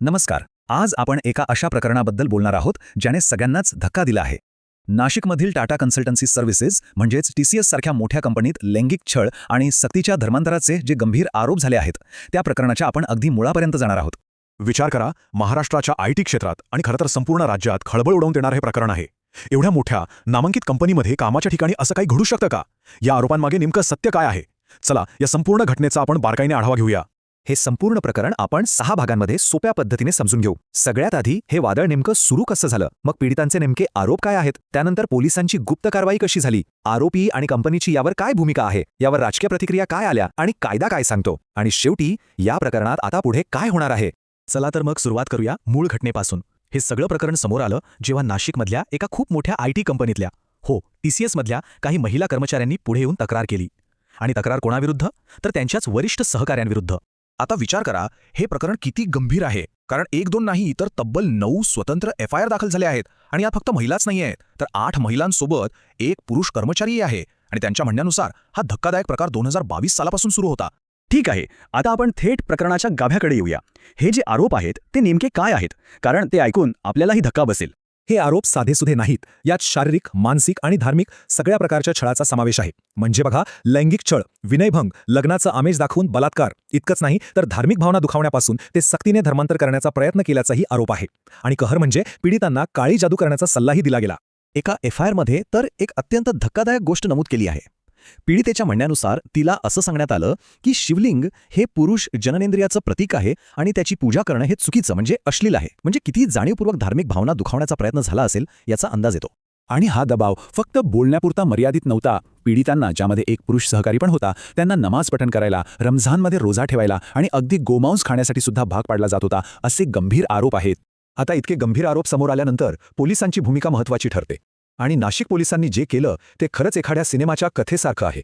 नमस्कार. आज आपण एका अशा प्रकरणाबद्दल बोलणार आहोत ज्याने सगळ्यांनाच धक्का दिला आहे. नाशिकमधील टाटा कन्सल्टन्सी सर्व्हिसेस म्हणजेच TCS सारख्या मोठ्या कंपनीत लैंगिक छळ आणि सक्तीच्या धर्मांतराचे जे गंभीर आरोप झाले आहेत त्या प्रकरणाच्या आपण अगदी मुळापर्यंत जाणार आहोत. विचार करा, महाराष्ट्राच्या IT क्षेत्रात आणि खरं तर संपूर्ण राज्यात खळबळ उडवून देणारं हे प्रकरण आहे. एवढ्या मोठ्या नामांकित कंपनीमध्ये कामाच्या ठिकाणी असं काही घडू शकतं का? या आरोपांमागे नेमकं सत्य काय आहे? चला या संपूर्ण घटनेचा आपण बारकाईने आढावा घेऊया. हे संपूर्ण प्रकरण आपण 6 भागांमध्ये सोप्या पद्धतीने समजून घेऊ. सगळ्यात आधी हे वादळ नेमकं सुरू कसं झालं, मग पीडितांचे नेमके आरोप काय आहेत, त्यानंतर पोलिसांची गुप्त कारवाई कशी झाली, आरोपी आणि कंपनीची यावर काय भूमिका आहे, यावर राजकीय प्रतिक्रिया काय आल्या आणि कायदा काय सांगतो, आणि शेवटी या प्रकरणात आता पुढे काय होणार आहे. चला तर मग सुरुवात करूया मूळ घटनेपासून. हे सगळं प्रकरण समोर आलं जेव्हा नाशिकमधल्या एका खूप मोठ्या IT कंपनीतल्या TCS मधल्या काही महिला कर्मचाऱ्यांनी पुढे येऊन तक्रार केली. आणि तक्रार कोणाविरुद्ध? तर त्यांच्याच वरिष्ठ सहकाऱ्यांविरुद्ध. आता विचार करा, हे प्रकरण किती गंभीर आहे, कारण 1-2 नाही तर तब्बल 9 स्वतंत्र FIR दाखल झाले आहेत. आणि यात फक्त महिलाच नाही आहेत, तर 8 महिलांसोबत एक पुरुष कर्मचारीही आहे. आणि त्यांच्या म्हणण्यानुसार हा धक्कादायक प्रकार 2022 सालापासून सुरू होता. ठीक आहे, आता आपण थेट प्रकरणाच्या गाभ्याकडे येऊया. हे जे आरोप आहेत ते नेमके काय आहेत, कारण ते ऐकून आपल्यालाही धक्का बसेल. हे आरोप साधेसुधे नाहीत. यात शारीरिक, मानसिक आणि धार्मिक सगळ्या प्रकारच्या छळाचा समावेश आहे. म्हणजे बघा, लैंगिक छळ, विनयभंग, लग्नाचं आमिष दाखवून बलात्कार, इतकंच नाही तर धार्मिक भावना दुखावण्यापासून ते सक्तीने धर्मांतर करण्याचा प्रयत्न केल्याचाही आरोप आहे. आणि कहर म्हणजे पीडितांना काळी जादू करण्याचा सल्लाही दिला गेला. एका FIR मध्ये तर एक अत्यंत धक्कादायक गोष्ट नमूद केली आहे. पीडितेच्या म्हणण्यानुसार तिला असं सांगण्यात आलं की शिवलिंग हे पुरुष जननेंद्रियाचं प्रतीक आहे आणि त्याची पूजा करणं हे चुकीचं, म्हणजे अश्लील आहे. म्हणजे किती जाणीवपूर्वक धार्मिक भावना दुखावण्याचा प्रयत्न झाला असेल याचा अंदाज येतो. आणि हा दबाव फक्त बोलण्यापुरता मर्यादित नव्हता. पीडितांना, ज्यामध्ये एक पुरुष सहकारी पण होता, त्यांना नमाज पठण करायला, रमझानमध्ये रोजा ठेवायला आणि अगदी गोमांस खाण्यासाठी सुद्धा भाग पाडला जात होता, असे गंभीर आरोप आहेत. आता इतके गंभीर आरोप समोर आल्यानंतर पोलिसांची भूमिका महत्त्वाची ठरते. आणि नाशिक पोलिसांनी जे केलं ते खरंच एखाद्या सिनेमाच्या कथेसारखं आहे.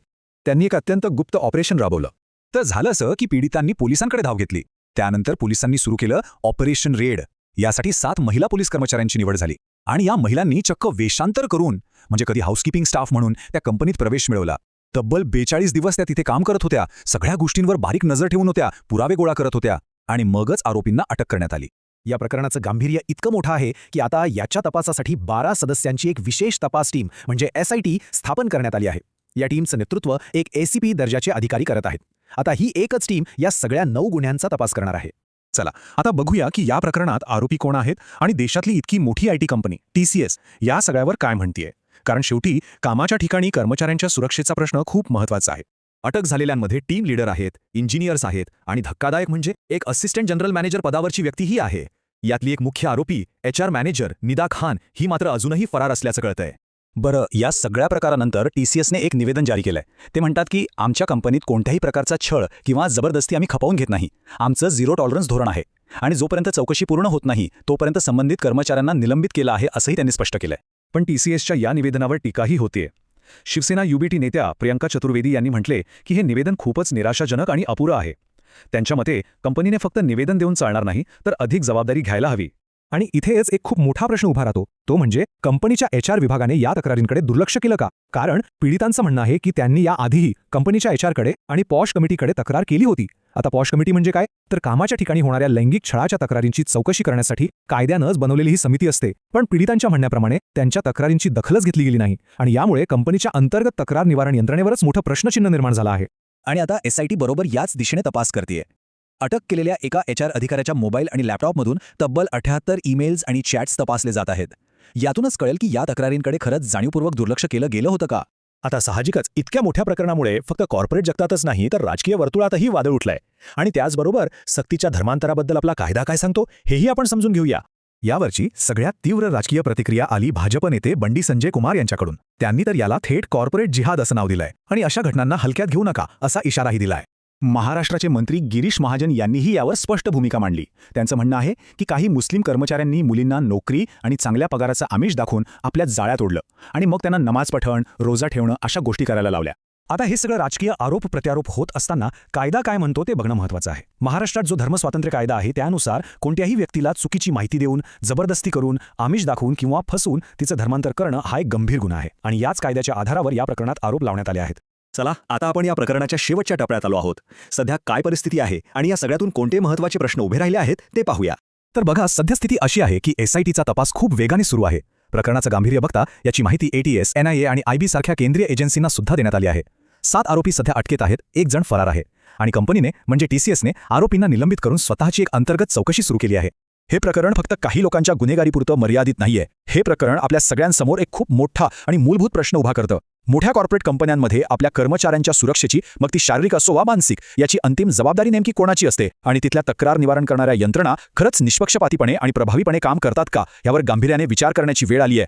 त्यांनी एक अत्यंत गुप्त ऑपरेशन राबवलं. तर झालं असं की पीडितांनी पोलिसांकडे धाव घेतली. त्यानंतर पोलिसांनी सुरू केलं ऑपरेशन रेड. यासाठी 7 महिला पोलीस कर्मचाऱ्यांची निवड झाली. आणि या महिलांनी चक्क वेषांतर करून, म्हणजे कधी हाऊसकीपिंग स्टाफ म्हणून, त्या कंपनीत प्रवेश मिळवला. तब्बल 42 दिवस त्या तिथे काम करत होत्या. सगळ्या गोष्टींवर बारीक नजर ठेवून होत्या, पुरावे गोळा करत होत्या. आणि मगच आरोपींना अटक करण्यात आली. या प्रकरणाचं गांभीर्य इतकं मोठं आहे की आता याच्या तपासासाठी 12 सदस्यांची एक विशेष तपास टीम म्हणजे SIT स्थापन करण्यात आली आहे. या टीमचं नेतृत्व एक ACP दर्जाचे अधिकारी करत आहेत. आता ही एकच टीम या सगळ्या 9 गुन्ह्यांचा तपास करणार आहे. चला आता बघूया की या प्रकरणात आरोपी कोण आहेत आणि देशातली इतकी मोठी IT कंपनी TCS या सगळ्यावर काय म्हणतीये. कारण शेवटी कामाच्या ठिकाणी कर्मचाऱ्यांच्या सुरक्षेचा प्रश्न खूप महत्त्वाचा आहे. अटक झालेल्यांमध्ये टीम लीडर आहेत, इंजिनियर्स आहेत आणि धक्कादायक म्हणजे एक असिस्टंट जनरल मॅनेजर पदावरची व्यक्तीही आहे. यातली एक मुख्य आरोपी HR मॅनेजर निदा खान ही मात्र अजूनही फरार असल्याचं कळतंय. बरं, या सगळ्या प्रकारानंतर TCSने एक निवेदन जारी केलंय. ते म्हणतात की आमच्या कंपनीत कोणत्याही प्रकारचा छळ किंवा जबरदस्ती आम्ही खपवून घेत नाही. आमचं 0 टॉलरन्स धोरण आहे. आणि जोपर्यंत चौकशी पूर्ण होत नाही तोपर्यंत संबंधित कर्मचाऱ्यांना निलंबित केलं आहे असंही त्यांनी स्पष्ट केलंय. पण TCSच्या या निवेदनावर टीकाही होतीये. शिवसेना UBT नेत्या प्रियंका चतुर्वेदी यांनी म्हटले की हे निवेदन खूपच निराशाजनक आणि अपुरं आहे. त्यांच्या मते कंपनीने फक्त निवेदन देऊन चालणार नाही तर अधिक जबाबदारी घ्यायला हवी. आणि इथेच एक खूप मोठा प्रश्न उभा राहतो, तो म्हणजे कंपनीच्या HR विभागाने या तक्रारींकडे दुर्लक्ष केलं का? कारण पीडितांचं म्हणणं आहे की त्यांनी या आधीही कंपनीच्या HR कडे आणि पॉश कमिटीकडे तक्रार केली होती. आता पॉश कमिटी म्हणजे काय? तर कामाच्या ठिकाणी होणाऱ्या लैंगिक छळाच्या तक्रारींची चौकशी करण्यासाठी कायद्यानंच बनवलेली ही समिती असते. पण पीडितांच्या म्हणण्याप्रमाणे त्यांच्या तक्रारींची दखलच घेतली गेली नाही आणि यामुळे कंपनीच्या अंतर्गत तक्रार निवारण यंत्रणेवरच मोठं प्रश्नचिन्ह निर्माण झालं आहे. आणि आता SIT बरोबर याच दिशेने तपास करतेय. अटक केलेल्या एका HR अधिकाऱ्याच्या मोबाईल आणि लॅपटॉपमधून तब्बल 78 ईमेल्स आणि चॅट्स तपासले जात आहेत. यातूनच कळेल की या तक्रारींकडे खरंच जाणीवपूर्वक दुर्लक्ष केलं गेलं होतं का? आता साहजिकच इतक्या मोठ्या प्रकरणामुळे फक्त कॉर्पोरेट जगतातच नाही तर राजकीय वर्तुळातही वादळ उठलंय. आणि त्याचबरोबर सक्तीच्या धर्मांतराबद्दल आपला कायदा काय सांगतो हेही आपण समजून घेऊया. यावरची सगळ्यात तीव्र राजकीय प्रतिक्रिया आली भाजप नेते बंडी संजय कुमार यांच्याकडून. त्यांनी तर याला थेट कॉर्पोरेट जिहाद असं नाव दिलंय आणि अशा घटनांना हलक्यात घेऊ नका असा इशाराही दिलाय. महाराष्ट्राचे मंत्री गिरीश महाजन यांनीही यावर स्पष्ट भूमिका मांडली. त्यांचं म्हणणं आहे की काही मुस्लिम कर्मचाऱ्यांनी मुलींना नोकरी आणि चांगल्या पगाराचं आमिष दाखवून आपल्या जाळ्यात ओढलं आणि मग त्यांना नमाज पठण, रोजा ठेवणं अशा गोष्टी करायला लावल्या. आता हे सगळं राजकीय आरोप प्रत्यारोप होत असताना कायदा काय म्हणतो ते बघणं महत्त्वाचं आहे. महाराष्ट्रात जो धर्मस्वातंत्र्य कायदा आहे त्यानुसार कोणत्याही व्यक्तीला चुकीची माहिती देऊन, जबरदस्ती करून, आमिष दाखवून किंवा फसवून तिचं धर्मांतर करणं हा एक गंभीर गुन्हा आहे. आणि याच कायद्याच्या आधारावर या प्रकरणात आरोप लावण्यात आले आहेत. चला आता आपण या प्रकरणाच्या शेवटच्या टप्प्यात आलो आहोत. सध्या काय परिस्थिती आहे आणि या सगळ्यातून कोणते महत्त्वाचे प्रश्न उभे राहिले आहेत ते पाहूया. तर बघा, सद्यस्थिती अशी आहे की SITचा तपास खूप वेगाने सुरू आहे. प्रकरणाचं गांभीर्य बघता याची माहिती ATS, NIA आणि IB सारख्या केंद्रीय एजन्सींना सुद्धा देण्यात आली आहे. 7 आरोपी सध्या अटकेत आहेत, 1 जण फरार आहे. आणि कंपनीने म्हणजे TCSने आरोपींना निलंबित करून स्वतःची एक अंतर्गत चौकशी सुरू केली आहे. हे प्रकरण फक्त काही लोकांच्या गुन्हेगारीपुरतं मर्यादित नाहीये. हे प्रकरण आपल्या सगळ्यांसमोर एक खूप मोठा आणि मूलभूत प्रश्न उभा करतं. मोठ्या कॉर्पोरेट कंपन्यांमध्ये आपल्या कर्मचाऱ्यांच्या सुरक्षेची, मग ती शारीरिक असो वा मानसिक, याची अंतिम जबाबदारी नेमकी कोणाची असते? आणि तिथल्या तक्रार निवारण करणाऱ्या यंत्रणा खरंच निष्पक्षपातीपणे आणि प्रभावीपणे काम करतात का, यावर गांभीर्याने विचार करण्याची वेळ आली आहे.